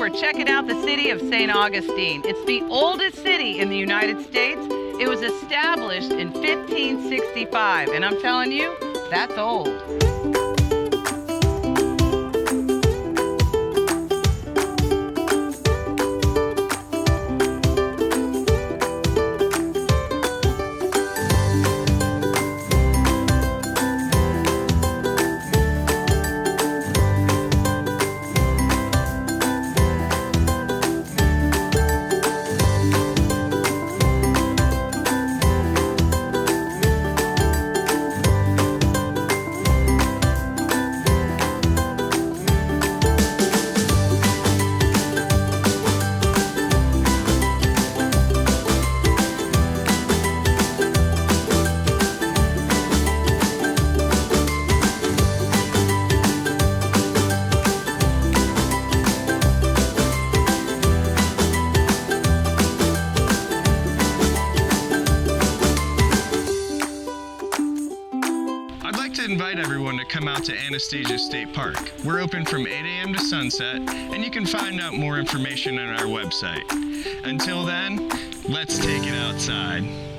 we're checking out the city of St. Augustine. It's the oldest city in the United States. It was established in 1565, and I'm telling you, that's old. I'd like to invite everyone to come out to Anastasia State Park. We're open from 8 a.m. to sunset, and you can find out more information on our website. Until then, let's take it outside.